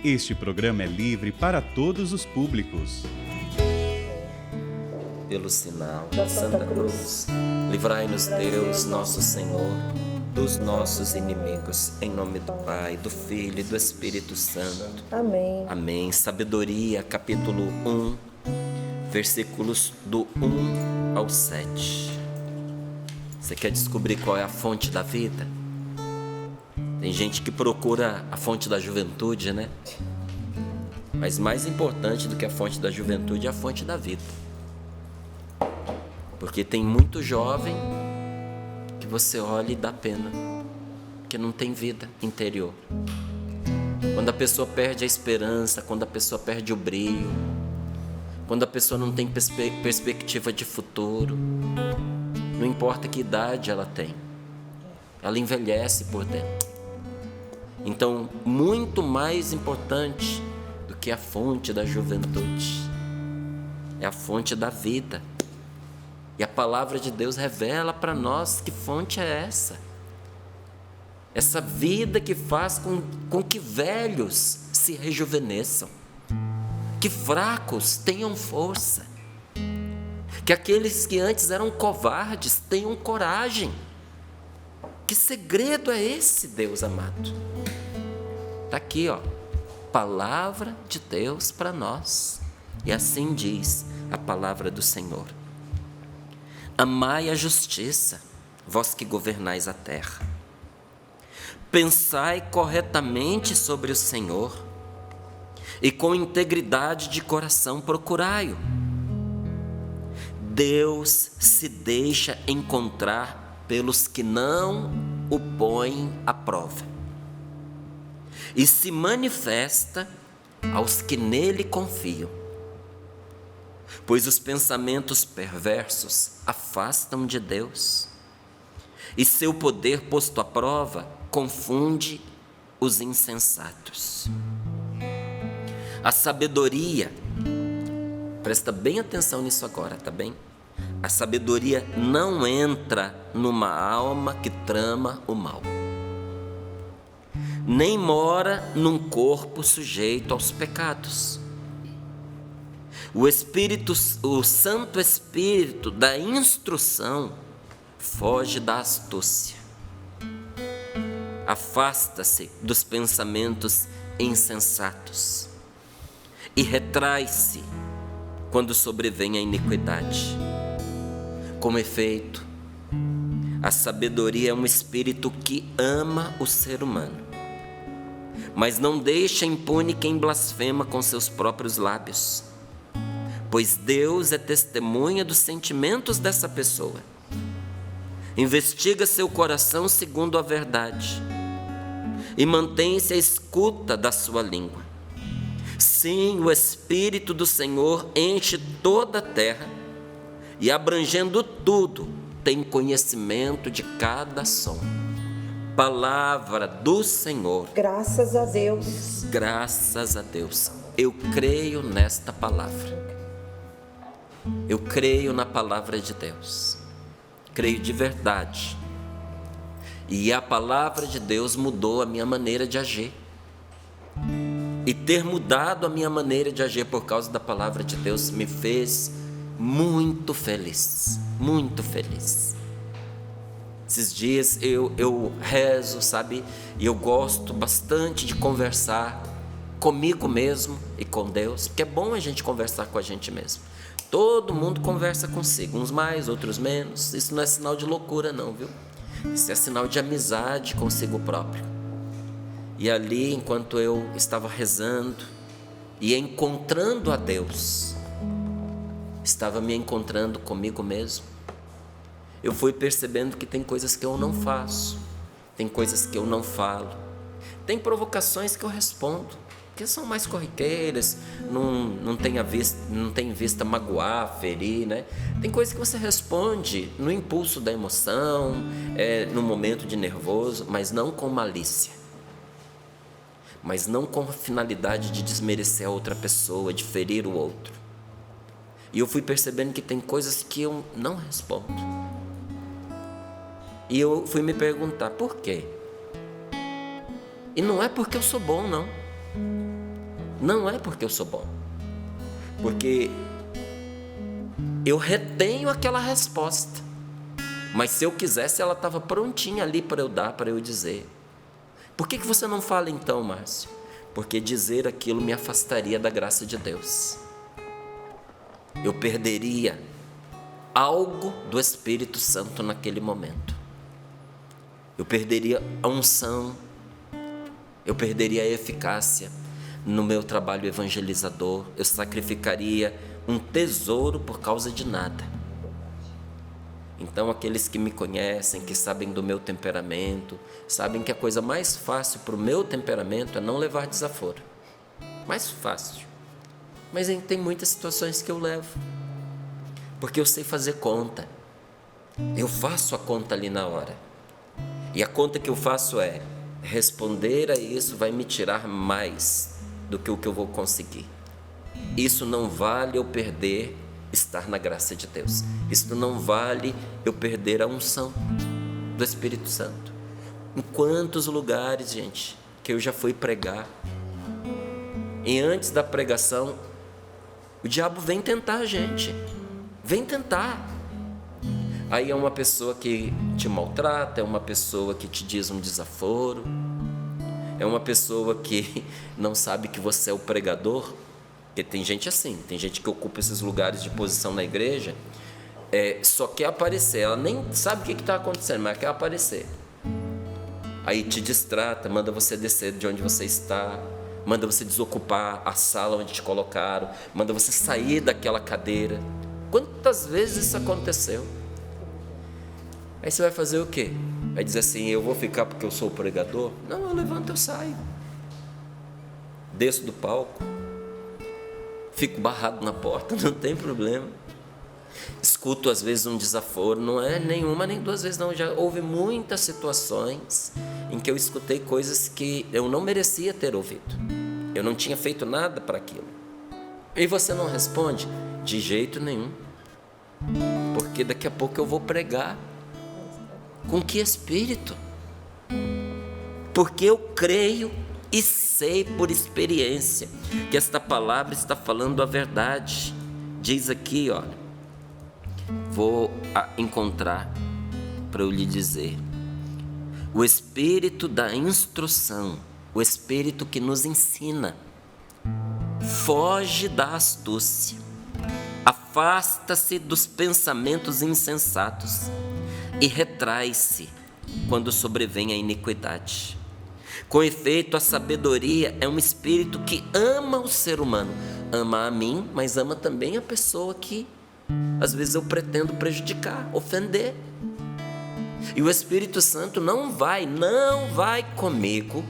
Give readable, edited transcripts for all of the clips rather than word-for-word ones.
Este programa é livre para todos os públicos. Pelo sinal da Santa Cruz, livrai-nos Deus, nosso Senhor, dos nossos inimigos, em nome do Pai, do Filho e do Espírito Santo. Amém. Amém. Sabedoria, capítulo 1, versículos do 1 ao 7. Você quer descobrir qual é a fonte da vida? Tem gente que procura a fonte da juventude, né? Mas mais importante do que a fonte da juventude é a fonte da vida. Porque tem muito jovem que você olha e dá pena, que não tem vida interior. Quando a pessoa perde a esperança, quando a pessoa perde o brilho, quando a pessoa não tem perspectiva de futuro, não importa que idade ela tem, ela envelhece por dentro. Então, muito mais importante do que a fonte da juventude é a fonte da vida. E a palavra de Deus revela para nós que fonte é essa. Essa vida que faz com que velhos se rejuvenesçam, que fracos tenham força, que aqueles que antes eram covardes tenham coragem. Que segredo é esse, Deus amado? Está aqui, ó, palavra de Deus para nós. E assim diz a palavra do Senhor: amai a justiça, vós que governais a terra. Pensai corretamente sobre o Senhor, e com integridade de coração procurai-o. Deus se deixa encontrar pelos que não o põem à prova, e se manifesta aos que nele confiam. Pois os pensamentos perversos afastam de Deus, e seu poder posto à prova confunde os insensatos. A sabedoria, presta bem atenção nisso agora, tá bem? A sabedoria não entra numa alma que trama o mal, nem mora num corpo sujeito aos pecados. O Santo Espírito da instrução foge da astúcia, afasta-se dos pensamentos insensatos e retrai-se quando sobrevém a iniquidade. Com efeito, a sabedoria é um espírito que ama o ser humano, mas não deixa impune quem blasfema com seus próprios lábios, pois Deus é testemunha dos sentimentos dessa pessoa. Investiga seu coração segundo a verdade e mantém-se à escuta da sua língua. Sim, o Espírito do Senhor enche toda a terra e, abrangendo tudo, tem conhecimento de cada som. Palavra do Senhor. Graças a Deus. Graças a Deus. Eu creio nesta palavra. Eu creio na palavra de Deus. Creio de verdade. E a palavra de Deus mudou a minha maneira de agir. E ter mudado a minha maneira de agir por causa da palavra de Deus me fez muito feliz. Muito feliz. Esses dias eu rezo, sabe? E eu gosto bastante de conversar comigo mesmo e com Deus, porque é bom a gente conversar com a gente mesmo. Todo mundo conversa consigo, uns mais, outros menos. Isso não é sinal de loucura não, viu? Isso é sinal de amizade consigo próprio. E ali, enquanto eu estava rezando e encontrando a Deus, estava me encontrando comigo mesmo, eu fui percebendo que tem coisas que eu não faço, tem coisas que eu não falo, tem provocações que eu respondo, que são mais corriqueiras, não tem vista magoar, ferir, né? Tem coisas que você responde no impulso da emoção, no momento de nervoso, mas não com malícia, mas não com a finalidade de desmerecer a outra pessoa, de ferir o outro. E eu fui percebendo que tem coisas que eu não respondo. E eu fui me perguntar, por quê? E não é porque eu sou bom, não. Não é porque eu sou bom, porque eu retenho aquela resposta, mas se eu quisesse, ela estava prontinha ali para eu dar, para eu dizer. Por que você não fala então, Márcio? Porque dizer aquilo me afastaria da graça de Deus. Eu perderia algo do Espírito Santo naquele momento. Eu perderia a unção, eu perderia a eficácia no meu trabalho evangelizador, eu sacrificaria um tesouro por causa de nada. Então, aqueles que me conhecem, que sabem do meu temperamento, sabem que a coisa mais fácil para o meu temperamento é não levar desaforo. Mais fácil. Mas tem muitas situações que eu levo, porque eu sei fazer conta. Eu faço a conta ali na hora. E a conta que eu faço é: responder a isso vai me tirar mais do que o que eu vou conseguir. Isso não vale eu perder estar na graça de Deus. Isso não vale eu perder a unção do Espírito Santo. Em quantos lugares, gente, que eu já fui pregar, e antes da pregação, o diabo vem tentar a gente. Vem tentar. Aí é uma pessoa que te maltrata, é uma pessoa que te diz um desaforo, é uma pessoa que não sabe que você é o pregador. Porque tem gente assim, tem gente que ocupa esses lugares de posição na igreja, só quer aparecer, ela nem sabe o que está acontecendo, mas quer aparecer. Aí te distrata, manda você descer de onde você está, manda você desocupar a sala onde te colocaram, manda você sair daquela cadeira. Quantas vezes isso aconteceu? Aí você vai fazer o quê? Vai dizer assim: eu vou ficar porque eu sou o pregador? Não, eu levanto, eu saio. Desço do palco, fico barrado na porta, não tem problema. Escuto às vezes um desaforo, não é nenhuma nem duas vezes não, já houve muitas situações em que eu escutei coisas que eu não merecia ter ouvido. Eu não tinha feito nada para aquilo. E você não responde? De jeito nenhum. Porque daqui a pouco eu vou pregar. Com que espírito? Porque eu creio e sei por experiência que esta palavra está falando a verdade. Diz aqui, olha, vou encontrar para eu lhe dizer: o espírito da instrução, o espírito que nos ensina, foge da astúcia, afasta-se dos pensamentos insensatos e retrai-se quando sobrevém a iniquidade. Com efeito, a sabedoria é um espírito que ama o ser humano, ama a mim, mas ama também a pessoa que às vezes eu pretendo prejudicar, ofender. E o Espírito Santo não vai comigo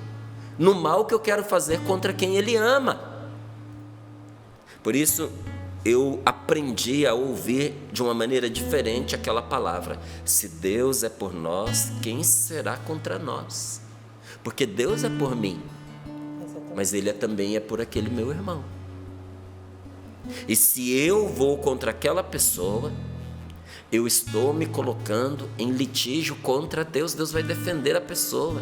no mal que eu quero fazer contra quem Ele ama. Por isso, eu aprendi a ouvir de uma maneira diferente aquela palavra: se Deus é por nós, quem será contra nós? Porque Deus é por mim, mas Ele também é por aquele meu irmão. E se eu vou contra aquela pessoa, eu estou me colocando em litígio contra Deus. Deus vai defender a pessoa.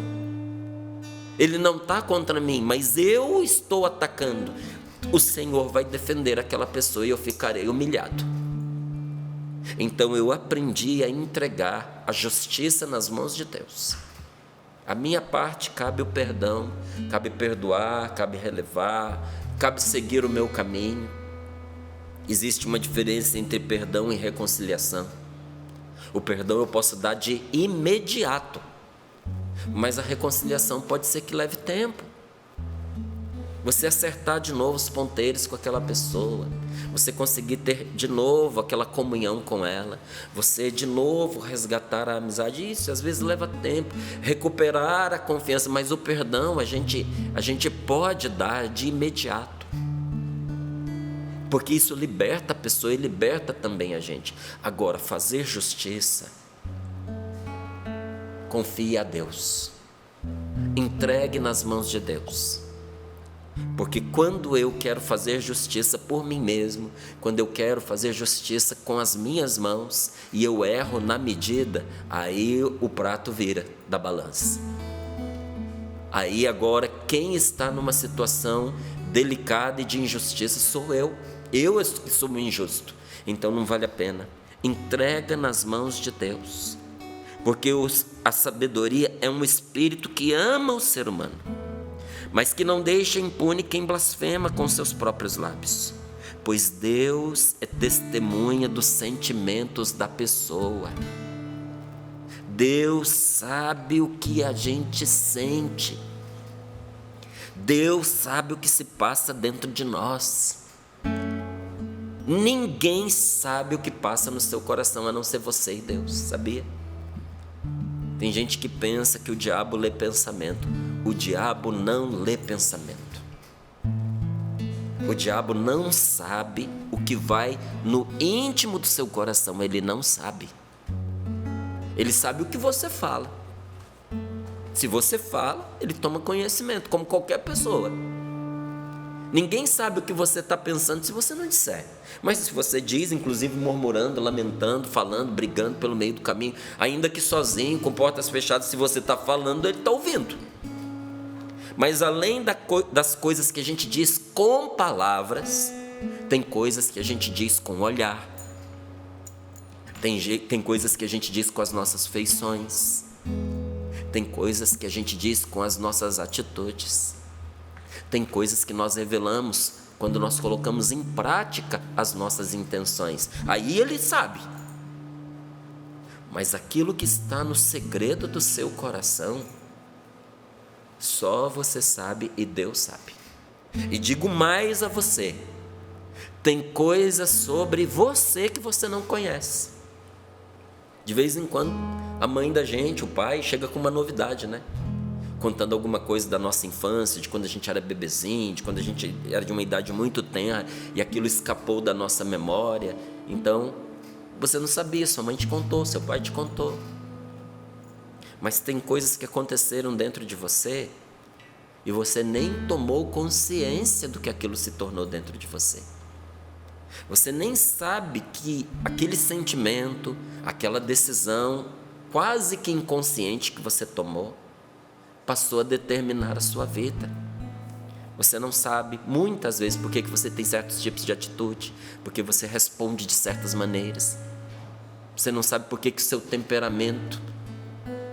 Ele não está contra mim, mas eu estou atacando. O Senhor vai defender aquela pessoa e eu ficarei humilhado. Então eu aprendi a entregar a justiça nas mãos de Deus. A minha parte cabe o perdão, cabe perdoar, cabe relevar, cabe seguir o meu caminho. Existe uma diferença entre perdão e reconciliação. O perdão eu posso dar de imediato, mas a reconciliação pode ser que leve tempo. Você acertar de novo os ponteiros com aquela pessoa, você conseguir ter de novo aquela comunhão com ela, você de novo resgatar a amizade. Isso às vezes leva tempo, recuperar a confiança, mas o perdão a gente pode dar de imediato, porque isso liberta a pessoa e liberta também a gente. Agora, fazer justiça, confie a Deus, entregue nas mãos de Deus. Porque quando eu quero fazer justiça por mim mesmo, quando eu quero fazer justiça com as minhas mãos e eu erro na medida, aí o prato vira da balança. Aí agora quem está numa situação delicada e de injustiça sou eu que sou injusto, então não vale a pena. Entrega nas mãos de Deus, porque a sabedoria é um espírito que ama o ser humano, mas que não deixa impune quem blasfema com seus próprios lábios, pois Deus é testemunha dos sentimentos da pessoa. Deus sabe o que a gente sente. Deus sabe o que se passa dentro de nós. Ninguém sabe o que passa no seu coração a não ser você e Deus, sabia? Tem gente que pensa que o diabo lê pensamento. O diabo não lê pensamento. O diabo não sabe o que vai no íntimo do seu coração. Ele não sabe. Ele sabe o que você fala. Se você fala, ele toma conhecimento, como qualquer pessoa. Ninguém sabe o que você está pensando se você não disser. Mas se você diz, inclusive murmurando, lamentando, falando, brigando pelo meio do caminho, ainda que sozinho, com portas fechadas, se você está falando, ele está ouvindo. Mas além das coisas que a gente diz com palavras, tem coisas que a gente diz com olhar. Tem coisas que a gente diz com as nossas feições. Tem coisas que a gente diz com as nossas atitudes. Tem coisas que nós revelamos quando nós colocamos em prática as nossas intenções. Aí ele sabe. Mas aquilo que está no segredo do seu coração, só você sabe e Deus sabe. E digo mais a você: tem coisas sobre você que você não conhece. De vez em quando, a mãe da gente, o pai, chega com uma novidade, né? Contando alguma coisa da nossa infância, de quando a gente era bebezinho, de quando a gente era de uma idade muito tenra e aquilo escapou da nossa memória. Então, você não sabia, sua mãe te contou, seu pai te contou. Mas tem coisas que aconteceram dentro de você e você nem tomou consciência do que aquilo se tornou dentro de você. Você nem sabe que aquele sentimento, aquela decisão quase que inconsciente que você tomou, passou a determinar a sua vida. Você não sabe, muitas vezes, por que você tem certos tipos de atitude, porque você responde de certas maneiras. Você não sabe por que o seu temperamento,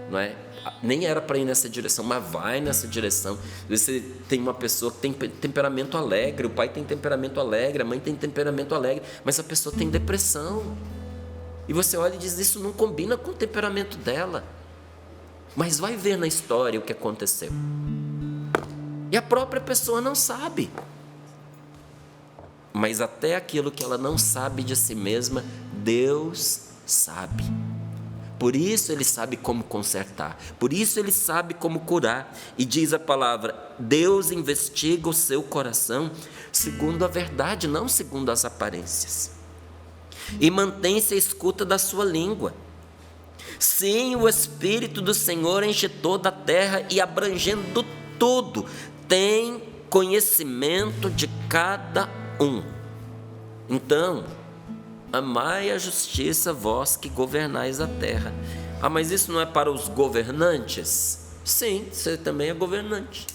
não é? Nem era para ir nessa direção, mas vai nessa direção. Você tem uma pessoa que tem temperamento alegre, o pai tem temperamento alegre, a mãe tem temperamento alegre, mas a pessoa tem depressão. E você olha e diz, isso não combina com o temperamento dela. Mas vai ver na história o que aconteceu. E a própria pessoa não sabe. Mas até aquilo que ela não sabe de si mesma, Deus sabe. Por isso Ele sabe como consertar. Por isso Ele sabe como curar. E diz a palavra, Deus investiga o seu coração segundo a verdade, não segundo as aparências. E mantém-se a escuta da sua língua. Sim, o Espírito do Senhor enche toda a terra e abrangendo tudo, tem conhecimento de cada um. Então, amai a justiça, vós que governais a terra. Ah, mas isso não é para os governantes? Sim, você também é governante.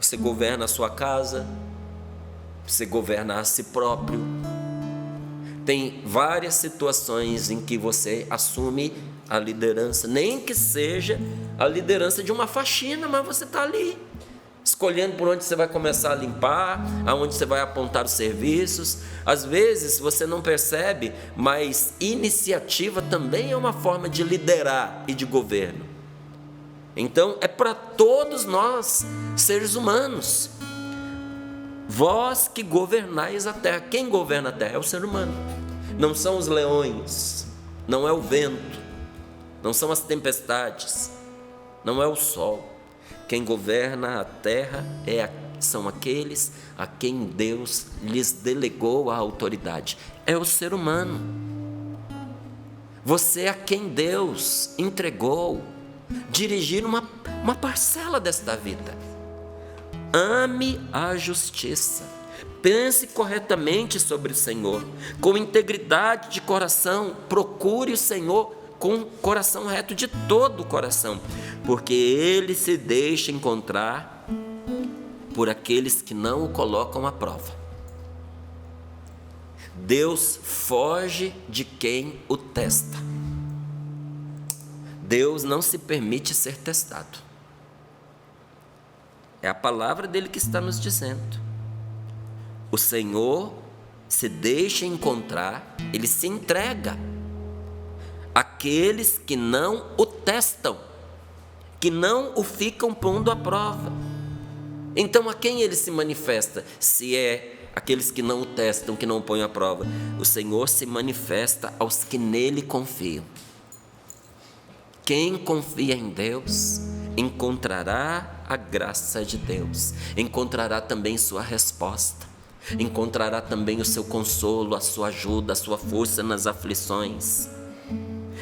Você governa a sua casa, você governa a si próprio. Tem várias situações em que você assume a liderança, nem que seja a liderança de uma faxina, mas você está ali, escolhendo por onde você vai começar a limpar, aonde você vai apontar os serviços. Às vezes você não percebe, mas iniciativa também é uma forma de liderar e de governo. Então é para todos nós, seres humanos. Vós que governais a terra. Quem governa a terra? É o ser humano. Não são os leões, não é o vento, não são as tempestades, não é o sol. Quem governa a terra são aqueles a quem Deus lhes delegou a autoridade. É o ser humano. Você é a quem Deus entregou dirigir uma parcela desta vida. Ame a justiça. Pense corretamente sobre o Senhor. Com integridade de coração, procure o Senhor com coração reto de todo o coração, porque Ele se deixa encontrar por aqueles que não o colocam à prova. Deus foge de quem o testa. Deus não se permite ser testado. É a palavra dele que está nos dizendo. O Senhor se deixa encontrar, ele se entrega àqueles que não o testam, que não o ficam pondo à prova. Então, a quem ele se manifesta? Se é aqueles que não o testam, que não o põem à prova, o Senhor se manifesta aos que nele confiam. Quem confia em Deus encontrará a graça de Deus, encontrará também sua resposta, encontrará também o seu consolo, a sua ajuda, a sua força nas aflições.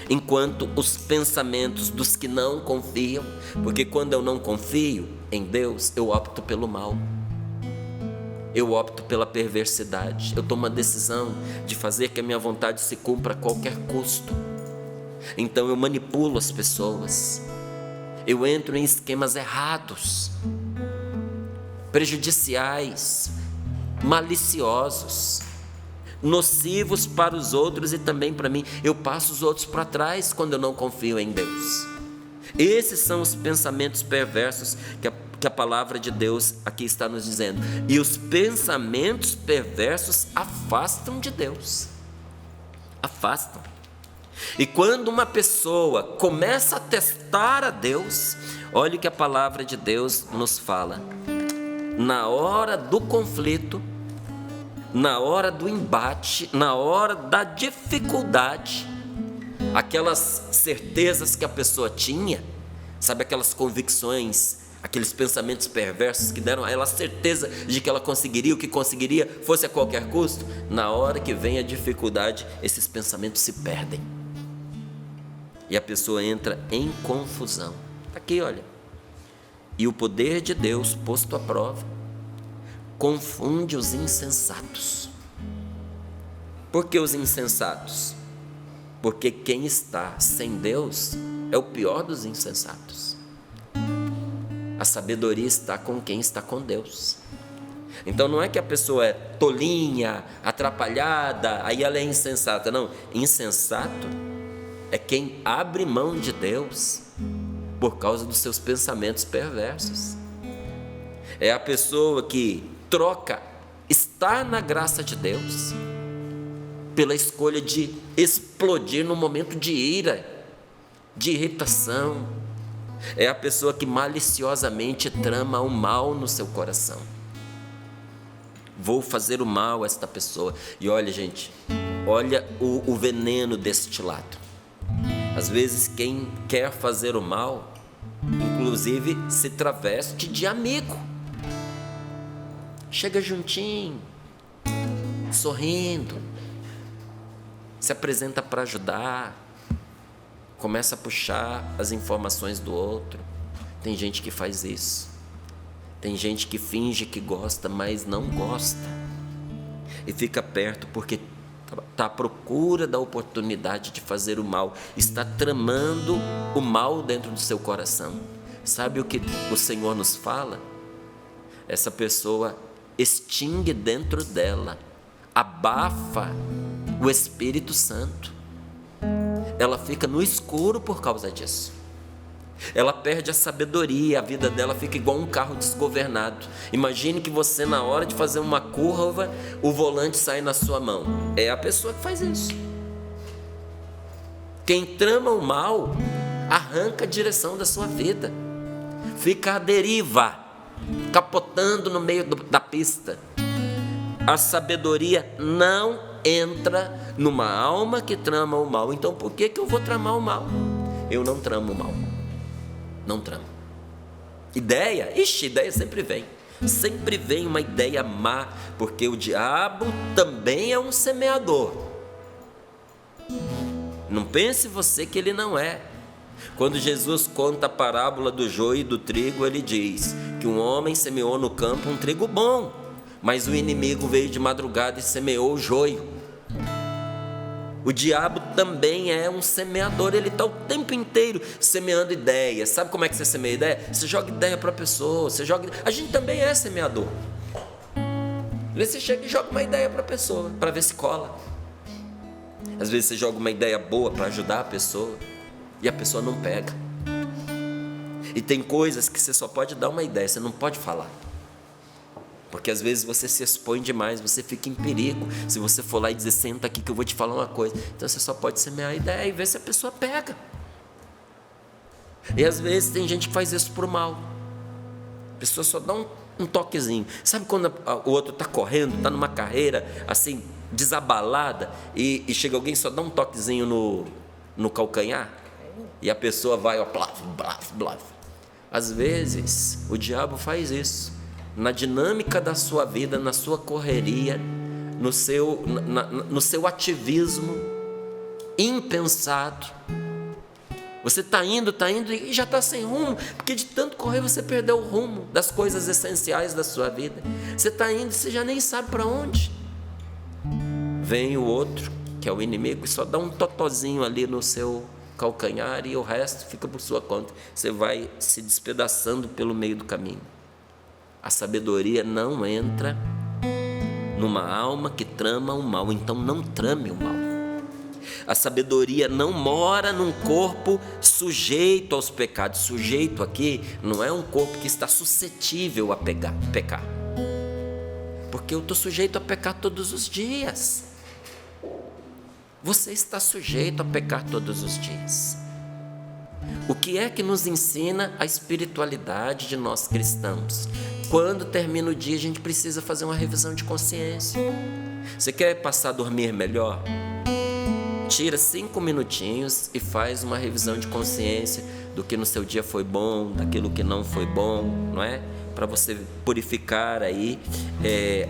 Enquanto os pensamentos dos que não confiam, porque quando eu não confio em Deus, eu opto pelo mal, eu opto pela perversidade, eu tomo a decisão de fazer que a minha vontade se cumpra a qualquer custo. Então eu manipulo as pessoas, eu entro em esquemas errados, prejudiciais, maliciosos, nocivos para os outros e também para mim. Eu passo os outros para trás quando eu não confio em Deus. Esses são os pensamentos perversos que a palavra de Deus aqui está nos dizendo. E os pensamentos perversos afastam de Deus. Afastam. E quando uma pessoa começa a testar a Deus, olha o que a palavra de Deus nos fala. Na hora do conflito, na hora do embate, na hora da dificuldade, aquelas certezas que a pessoa tinha, sabe, aquelas convicções, aqueles pensamentos perversos que deram a ela a certeza de que ela conseguiria o que conseguiria, fosse a qualquer custo, na hora que vem a dificuldade, esses pensamentos se perdem. E a pessoa entra em confusão. Aqui, olha. E o poder de Deus posto à prova confunde os insensatos. Por que os insensatos? Porque quem está sem Deus é o pior dos insensatos. A sabedoria está com quem está com Deus. Então não é que a pessoa é tolinha, atrapalhada, aí ela é insensata. Não, insensato é quem abre mão de Deus por causa dos seus pensamentos perversos. É a pessoa que troca estar na graça de Deus pela escolha de explodir no momento de ira, de irritação. É a pessoa que maliciosamente trama o mal no seu coração. Vou fazer o mal a esta pessoa. E olha, gente, olha o veneno deste lado. Às vezes quem quer fazer o mal, inclusive se traveste de amigo. Chega juntinho, sorrindo, se apresenta para ajudar, começa a puxar as informações do outro. Tem gente que faz isso. Tem gente que finge que gosta, mas não gosta. E fica perto porque está à procura da oportunidade de fazer o mal. Está tramando o mal dentro do seu coração. Sabe o que o Senhor nos fala? Essa pessoa extingue dentro dela, abafa o Espírito Santo. Ela fica no escuro por causa disso. Ela perde a sabedoria, a vida dela fica igual um carro desgovernado. Imagine que você, na hora de fazer uma curva, o volante sai na sua mão. É a pessoa que faz isso. Quem trama o mal arranca a direção da sua vida, fica à deriva, capotando no meio da pista. A sabedoria não entra numa alma que trama o mal. Então por que eu vou tramar o mal? Eu não tramo o mal. Não tramo. Ideia? Ideia sempre vem. Sempre vem uma ideia má, porque o diabo também é um semeador. Não pense você que ele não é. Quando Jesus conta a parábola do joio e do trigo, ele diz que um homem semeou no campo um trigo bom, mas o inimigo veio de madrugada e semeou o joio. O diabo também é um semeador, ele está o tempo inteiro semeando ideias. Sabe como é que você semeia ideia? Você joga ideia para a pessoa, a gente também é semeador. Você chega e joga uma ideia para a pessoa, para ver se cola. Às vezes você joga uma ideia boa para ajudar a pessoa e a pessoa não pega. E tem coisas que você só pode dar uma ideia, você não pode falar. Porque às vezes você se expõe demais, você fica em perigo. Se você for lá e dizer, senta aqui que eu vou te falar uma coisa. Então você só pode semear a ideia e ver se a pessoa pega. E às vezes tem gente que faz isso por mal. A pessoa só dá um toquezinho. Sabe quando o outro está correndo, está numa carreira assim, desabalada, e chega alguém e só dá um toquezinho no calcanhar? E a pessoa vai, ó, blaf, blaf, blaf. Às vezes o diabo faz isso. Na dinâmica da sua vida, na sua correria, no seu ativismo impensado. Você está indo e já está sem rumo, porque de tanto correr você perdeu o rumo das coisas essenciais da sua vida. Você está indo e você já nem sabe para onde. Vem o outro, que é o inimigo, e só dá um totozinho ali no seu calcanhar e o resto fica por sua conta. Você vai se despedaçando pelo meio do caminho. A sabedoria não entra numa alma que trama o mal, então não trame o mal. A sabedoria não mora num corpo sujeito aos pecados. Sujeito aqui não é um corpo que está suscetível a pecar. Porque eu estou sujeito a pecar todos os dias. Você está sujeito a pecar todos os dias. O que é que nos ensina a espiritualidade de nós cristãos? Quando termina o dia, a gente precisa fazer uma revisão de consciência. Você quer passar a dormir melhor? Tira 5 minutinhos e faz uma revisão de consciência do que no seu dia foi bom, daquilo que não foi bom, não é? Para você purificar aí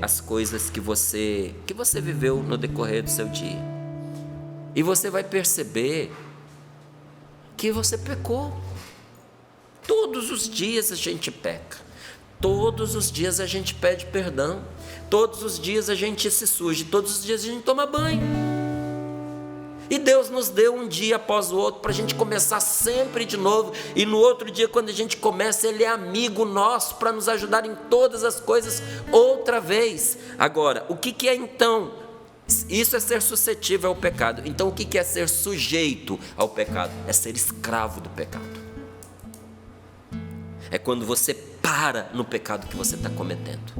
as coisas que você viveu no decorrer do seu dia. E você vai perceber que você pecou. Todos os dias a gente peca. Todos os dias a gente pede perdão. Todos os dias a gente se suja. Todos os dias a gente toma banho. E Deus nos deu um dia após o outro para a gente começar sempre de novo. E no outro dia, quando a gente começa, Ele é amigo nosso para nos ajudar em todas as coisas outra vez. Agora, o que é então? Isso é ser suscetível ao pecado. Então o que é ser sujeito ao pecado? É ser escravo do pecado. É quando você para no pecado que você está cometendo.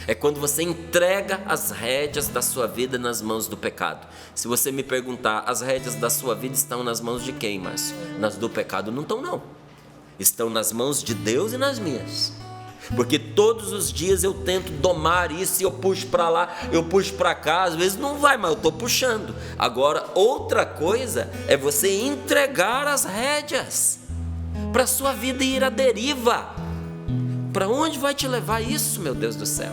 É quando você entrega as rédeas da sua vida nas mãos do pecado. Se você me perguntar, as rédeas da sua vida estão nas mãos de quem, Márcio? Nas do pecado? Não estão, não. Estão nas mãos de Deus e nas minhas. Porque todos os dias eu tento domar isso, e eu puxo para lá, eu puxo para cá, às vezes não vai, mas eu estou puxando. Agora, outra coisa é você entregar as rédeas para a sua vida ir à deriva. Para onde vai te levar isso, meu Deus do céu?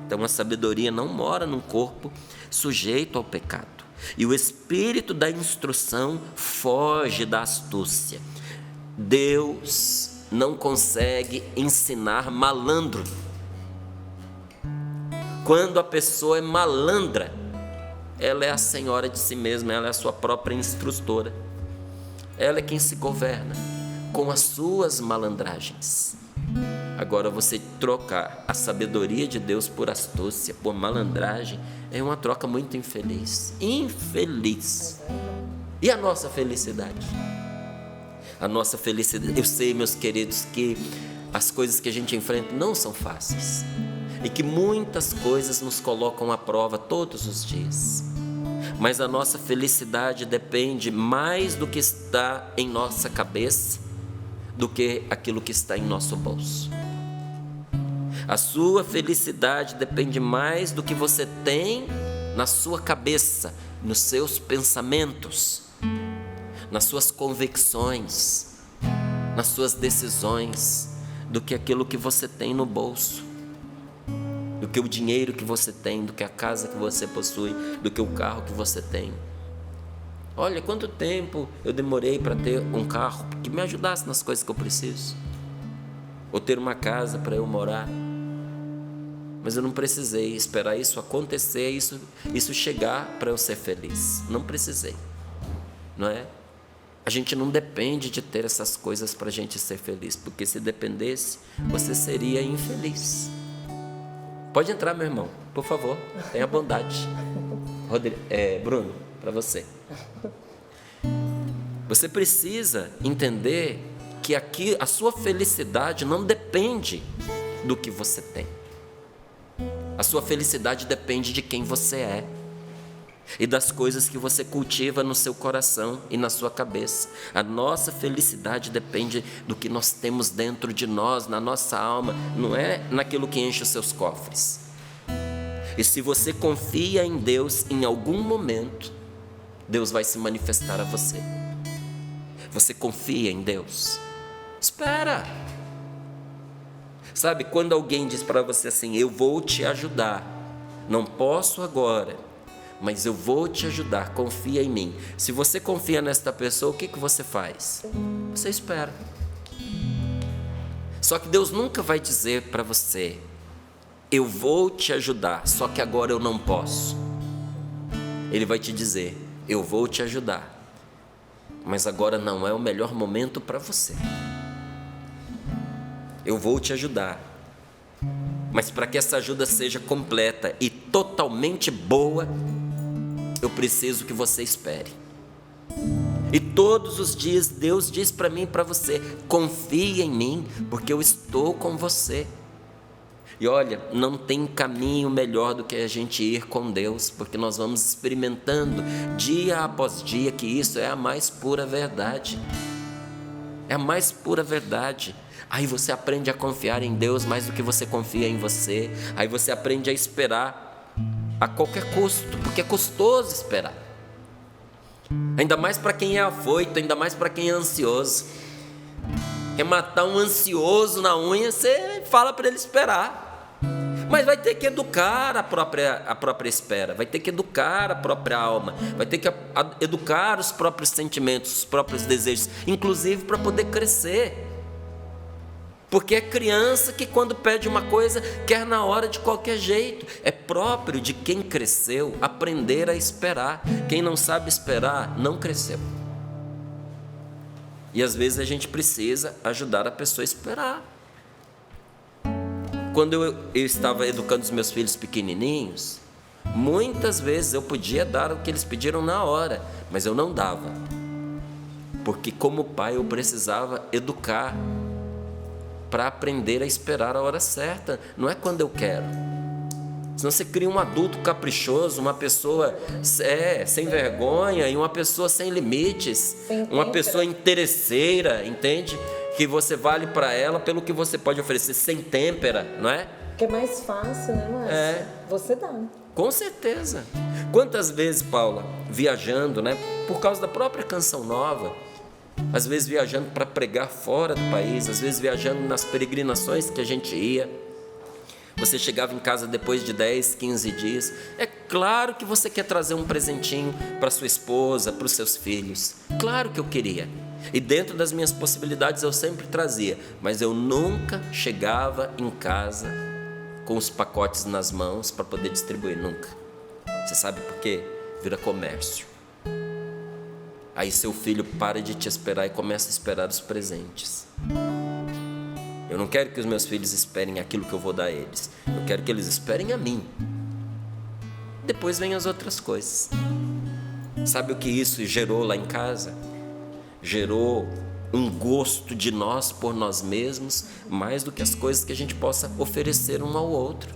Então a sabedoria não mora num corpo sujeito ao pecado. E o espírito da instrução foge da astúcia. Deus não consegue ensinar malandro. Quando a pessoa é malandra, ela é a senhora de si mesma, ela é a sua própria instrutora. Ela é quem se governa com as suas malandragens. Agora, você trocar a sabedoria de Deus por astúcia, por malandragem, é uma troca muito infeliz. Infeliz. E a nossa felicidade? A nossa felicidade, eu sei, meus queridos, que as coisas que a gente enfrenta não são fáceis e que muitas coisas nos colocam à prova todos os dias, mas a nossa felicidade depende mais do que está em nossa cabeça do que aquilo que está em nosso bolso. A sua felicidade depende mais do que você tem na sua cabeça, nos seus pensamentos, nas suas convicções, nas suas decisões, do que aquilo que você tem no bolso, do que o dinheiro que você tem, do que a casa que você possui, do que o carro que você tem. Olha, quanto tempo eu demorei para ter um carro que me ajudasse nas coisas que eu preciso, ou ter uma casa para eu morar. mas eu não precisei esperar isso acontecer, isso chegar para eu ser feliz. Não precisei, não é? A gente não depende de ter essas coisas para a gente ser feliz, porque se dependesse, você seria infeliz. Pode entrar, meu irmão, por favor, tenha bondade. Bruno, para você. Você precisa entender que aqui a sua felicidade não depende do que você tem. A sua felicidade depende de quem você é e das coisas que você cultiva no seu coração e na sua cabeça. A nossa felicidade depende do que nós temos dentro de nós, na nossa alma, não é naquilo que enche os seus cofres. E se você confia em Deus, em algum momento, Deus vai se manifestar a você. Você confia em Deus? Espera. Sabe, quando alguém diz para você assim, eu vou te ajudar, não posso agora, mas eu vou te ajudar, confia em mim. Se você confia nesta pessoa, o que você faz? Você espera. Só que Deus nunca vai dizer para você, eu vou te ajudar, só que agora eu não posso. Ele vai te dizer, eu vou te ajudar, mas agora não é o melhor momento para você. Eu vou te ajudar, mas para que essa ajuda seja completa e totalmente boa, eu preciso que você espere. E todos os dias Deus diz para mim e para você, confia em mim, porque eu estou com você. E olha, não tem caminho melhor do que a gente ir com Deus, porque nós vamos experimentando dia após dia que isso é a mais pura verdade. É a mais pura verdade. Aí você aprende a confiar em Deus mais do que você confia em você. Aí você aprende a esperar a qualquer custo, porque é custoso esperar. Ainda mais para quem é afoito, ainda mais para quem é ansioso. Quer matar um ansioso na unha, você fala para ele esperar. Mas vai ter que educar a própria espera, vai ter que educar a própria alma, vai ter que educar os próprios sentimentos, os próprios desejos, inclusive para poder crescer. Porque é criança que quando pede uma coisa, quer na hora de qualquer jeito. É próprio de quem cresceu aprender a esperar. Quem não sabe esperar, não cresceu. E às vezes a gente precisa ajudar a pessoa a esperar. Quando eu estava educando os meus filhos pequenininhos, muitas vezes eu podia dar o que eles pediram na hora, mas eu não dava. Porque como pai eu precisava educar para aprender a esperar a hora certa, não é quando eu quero. Senão você cria um adulto caprichoso, uma pessoa sem vergonha e uma pessoa sem limites, uma pessoa interesseira, entende? Que você vale para ela pelo que você pode oferecer, sem têmpera, não é? Que é mais fácil, né, Márcio? Você dá. Com certeza. Quantas vezes, Paula, viajando, né, por causa da própria Canção Nova, às vezes viajando para pregar fora do país, às vezes viajando nas peregrinações que a gente ia, você chegava em casa depois de 10, 15 dias, é claro que você quer trazer um presentinho para sua esposa, para os seus filhos, claro que eu queria, e dentro das minhas possibilidades eu sempre trazia, mas eu nunca chegava em casa com os pacotes nas mãos para poder distribuir, nunca. Você sabe por quê? Vira comércio. Aí seu filho para de te esperar e começa a esperar os presentes. Eu não quero que os meus filhos esperem aquilo que eu vou dar a eles. Eu quero que eles esperem a mim. Depois vem as outras coisas. Sabe o que isso gerou lá em casa? Gerou um gosto de nós por nós mesmos, mais do que as coisas que a gente possa oferecer um ao outro.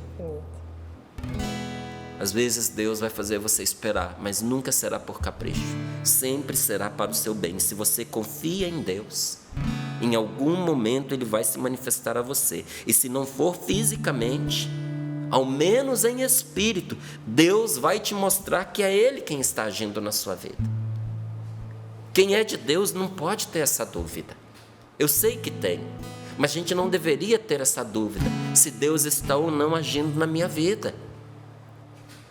Às vezes Deus vai fazer você esperar, mas nunca será por capricho. Sempre será para o seu bem. Se você confia em Deus, em algum momento Ele vai se manifestar a você. E se não for fisicamente, ao menos em espírito, Deus vai te mostrar que é Ele quem está agindo na sua vida. Quem é de Deus não pode ter essa dúvida. Eu sei que tem, mas a gente não deveria ter essa dúvida, se Deus está ou não agindo na minha vida.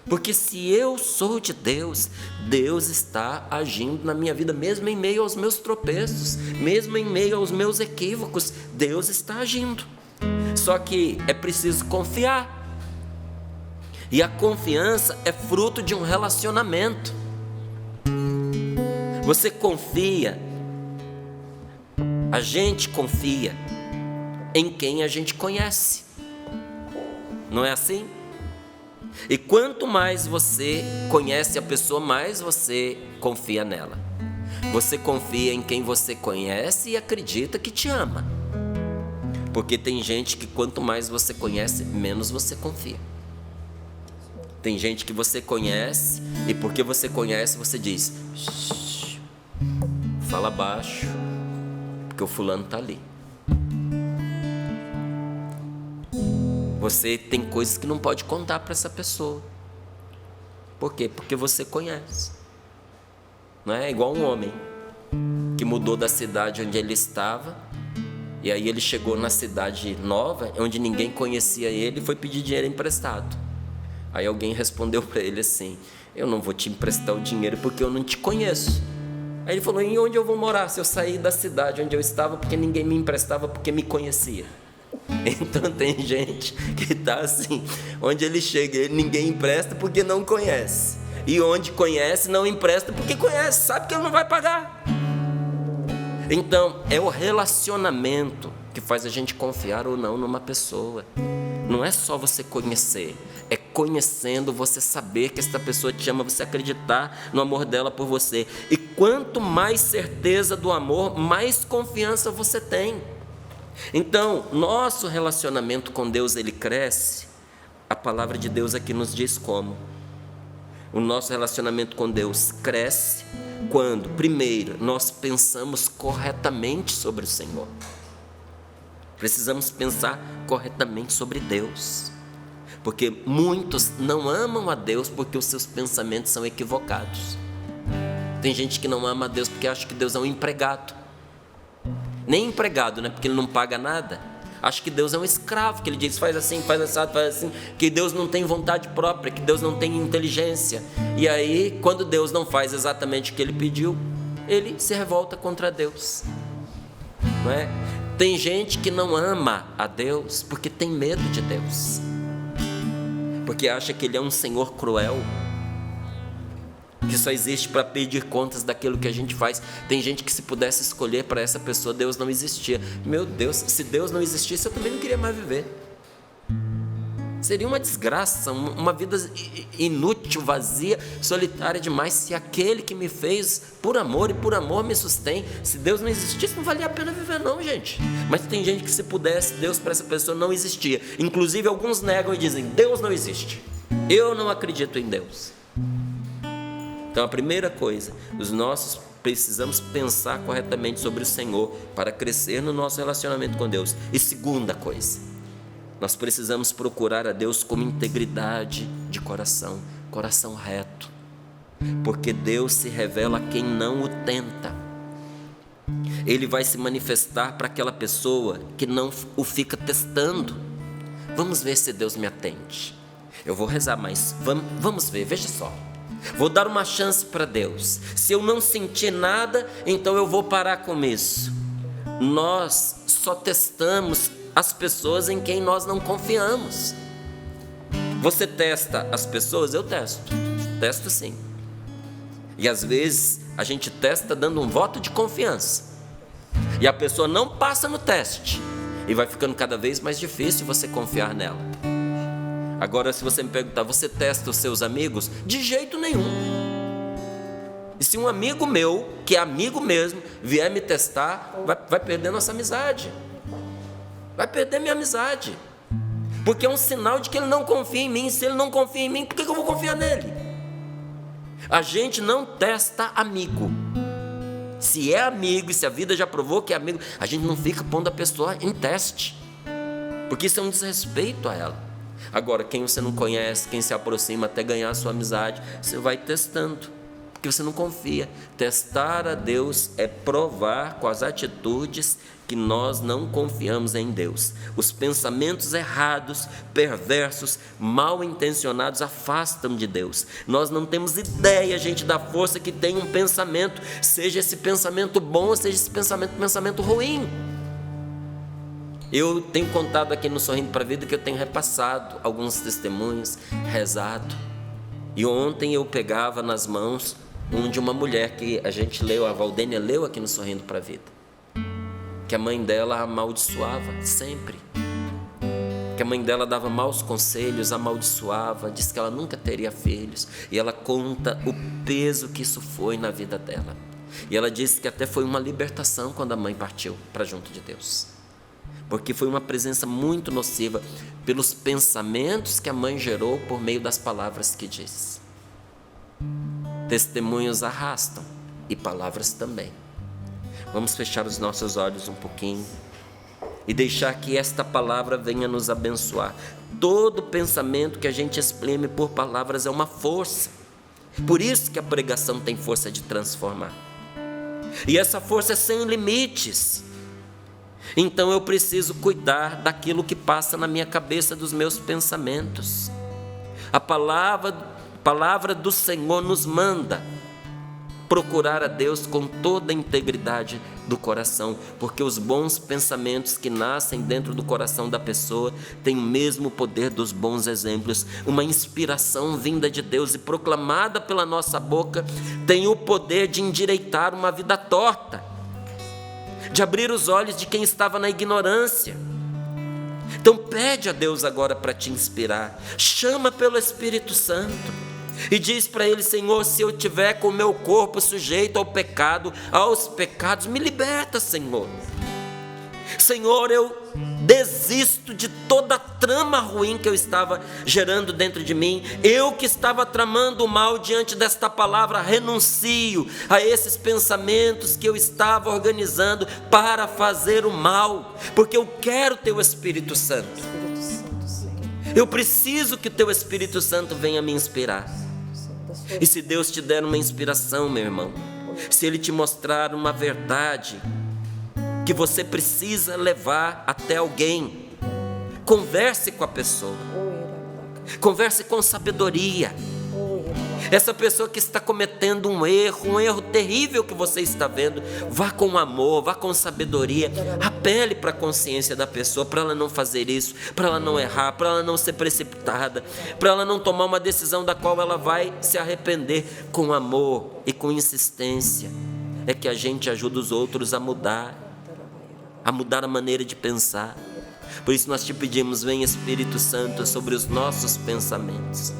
Porque se eu sou de Deus, Deus está agindo na minha vida, mesmo em meio aos meus tropeços, mesmo em meio aos meus equívocos, Deus está agindo. Só que é preciso confiar. E a confiança é fruto de um relacionamento. Você confia, a gente confia em quem a gente conhece. Não é assim? E quanto mais você conhece a pessoa, mais você confia nela. Você confia em quem você conhece e acredita que te ama. Porque tem gente que quanto mais você conhece, menos você confia. Tem gente que você conhece e porque você conhece, você diz: shh, fala baixo, porque o fulano está ali. Você tem coisas que não pode contar para essa pessoa. Por quê? Porque você conhece. Não é igual um homem que mudou da cidade onde ele estava, e aí ele chegou na cidade nova, onde ninguém conhecia ele, e foi pedir dinheiro emprestado. Aí alguém respondeu para ele assim: eu não vou te emprestar o dinheiro porque eu não te conheço. Aí ele falou: e onde eu vou morar se eu sair da cidade onde eu estava porque ninguém me emprestava porque me conhecia? Então tem gente que está assim, onde ele chega, ninguém empresta porque não conhece. E onde conhece, não empresta porque conhece, sabe que ele não vai pagar. Então, é o relacionamento que faz a gente confiar ou não numa pessoa. Não é só você conhecer, é conhecendo você saber que essa pessoa te ama, você acreditar no amor dela por você. E quanto mais certeza do amor, mais confiança você tem. Então, nosso relacionamento com Deus, ele cresce. A palavra de Deus aqui nos diz como. O nosso relacionamento com Deus cresce quando, primeiro, nós pensamos corretamente sobre o Senhor. Precisamos pensar corretamente sobre Deus. Porque muitos não amam a Deus porque os seus pensamentos são equivocados. Tem gente que não ama a Deus porque acha que Deus é um empregado. Nem empregado, né? Porque ele não paga nada. Acha que Deus é um escravo, que ele diz: faz assim, faz assado, faz assim. Que Deus não tem vontade própria, que Deus não tem inteligência. E aí, quando Deus não faz exatamente o que ele pediu, ele se revolta contra Deus. Não é? Tem gente que não ama a Deus porque tem medo de Deus. Porque acha que ele é um Senhor cruel, que só existe para pedir contas daquilo que a gente faz. Tem gente que se pudesse escolher para essa pessoa, Deus não existia. Meu Deus, se Deus não existisse, eu também não queria mais viver. Seria uma desgraça, uma vida inútil, vazia, solitária demais, se aquele que me fez por amor e por amor me sustém. Se Deus não existisse, não valia a pena viver não, gente. Mas tem gente que se pudesse, Deus para essa pessoa não existia. Inclusive alguns negam e dizem: Deus não existe, eu não acredito em Deus. Então a primeira coisa, nós precisamos pensar corretamente sobre o Senhor para crescer no nosso relacionamento com Deus. E segunda coisa, nós precisamos procurar a Deus com integridade de coração, coração reto. Porque Deus se revela a quem não o tenta. Ele vai se manifestar para aquela pessoa que não o fica testando. Vamos ver se Deus me atende. Eu vou rezar, mas vamos ver, veja só. Vou dar uma chance para Deus. Se eu não sentir nada, então eu vou parar com isso. Nós só testamos as pessoas em quem nós não confiamos. Você testa as pessoas? Eu testo sim. E às vezes a gente testa dando um voto de confiança, e a pessoa não passa no teste, e vai ficando cada vez mais difícil você confiar nela. Agora, se você me perguntar: você testa os seus amigos? De jeito nenhum. E se um amigo meu, que é amigo mesmo, vier me testar, vai perder nossa amizade. Vai perder minha amizade. Porque é um sinal de que ele não confia em mim. Se ele não confia em mim, por que eu vou confiar nele? A gente não testa amigo. Se é amigo e se a vida já provou que é amigo, a gente não fica pondo a pessoa em teste, porque isso é um desrespeito a ela. Agora, quem você não conhece, quem se aproxima até ganhar a sua amizade, você vai testando, porque você não confia. Testar a Deus é provar com as atitudes que nós não confiamos em Deus. Os pensamentos errados, perversos, mal intencionados afastam de Deus. Nós não temos ideia, gente, da força que tem um pensamento, seja esse pensamento bom ou seja esse pensamento ruim. Eu tenho contado aqui no Sorrindo para a Vida que eu tenho repassado alguns testemunhos, rezado. E ontem eu pegava nas mãos um de uma mulher que a gente leu, a Valdênia leu aqui no Sorrindo para a Vida, que a mãe dela amaldiçoava sempre, que a mãe dela dava maus conselhos, amaldiçoava, disse que ela nunca teria filhos, e ela conta o peso que isso foi na vida dela. E ela disse que até foi uma libertação quando a mãe partiu para junto de Deus, porque foi uma presença muito nociva pelos pensamentos que a mãe gerou por meio das palavras que disse. Testemunhos arrastam e palavras também. Vamos fechar os nossos olhos um pouquinho e deixar que esta palavra venha nos abençoar. Todo pensamento que a gente exprime por palavras é uma força. Por isso que a pregação tem força de transformar. E essa força é sem limites. Então eu preciso cuidar daquilo que passa na minha cabeça, dos meus pensamentos. A palavra do Senhor nos manda procurar a Deus com toda a integridade do coração, porque os bons pensamentos que nascem dentro do coração da pessoa têm o mesmo poder dos bons exemplos. Uma inspiração vinda de Deus e proclamada pela nossa boca tem o poder de endireitar uma vida torta, de abrir os olhos de quem estava na ignorância. Então pede a Deus agora para te inspirar, chama pelo Espírito Santo e diz para Ele: Senhor, se eu tiver com o meu corpo sujeito ao pecado, aos pecados, me liberta, Senhor. Senhor, eu desisto de toda a trama ruim que eu estava gerando dentro de mim. Eu que estava tramando o mal, diante desta palavra renuncio a esses pensamentos que eu estava organizando para fazer o mal, porque eu quero Teu Espírito Santo. Eu preciso que o Teu Espírito Santo venha me inspirar. E se Deus te der uma inspiração, meu irmão, se Ele te mostrar uma verdade que você precisa levar até alguém, converse com a pessoa, converse com sabedoria. Essa pessoa que está cometendo um erro terrível que você está vendo, vá com amor, vá com sabedoria, apele para a consciência da pessoa, para ela não fazer isso, para ela não errar, para ela não ser precipitada, para ela não tomar uma decisão da qual ela vai se arrepender. Com amor e com insistência é que a gente ajuda os outros a mudar a maneira de pensar. Por isso nós te pedimos: vem Espírito Santo sobre os nossos pensamentos,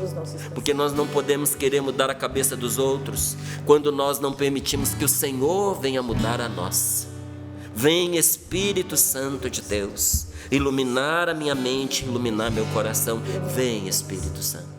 porque nós não podemos querer mudar a cabeça dos outros quando nós não permitimos que o Senhor venha mudar a nossa. Vem Espírito Santo de Deus iluminar a minha mente, iluminar meu coração. Vem Espírito Santo.